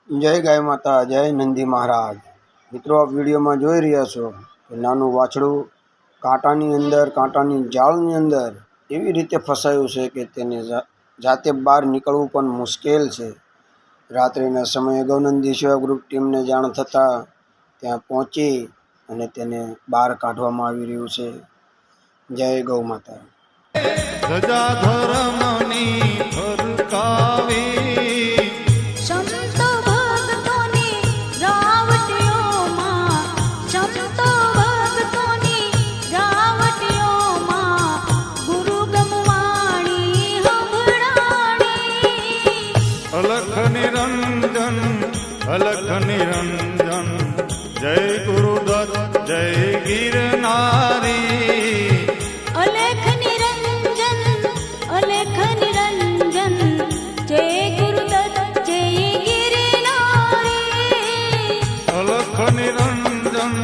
जय गाय माता, जय नंदी महाराज। मित्रों, आप वीडियो में જોઈ રહ્યા છો કે નાનું વાછડું કાંટાની અંદર, કાંટાની જાળની અંદર એવી રીતે ફસાયું છે કે તેને જાતે બહાર નીકળવું પણ મુશ્કેલ છે। રાત્રિના સમયે ગૌનંદી સેવા ગ્રુપ ટીમને જાણ થતાં ત્યાં પહોંચી અને તેને બહાર કાઢવામાં આવી રહ્યું છે। જય ગૌ માતા। ધજા ધર્મની ફરકાવી अलख निरंजन जय गुरुदत्त जय गिरनारी। अलख निरंजन जय गुरुदत्त जय गिरनारी। अलख निरंजन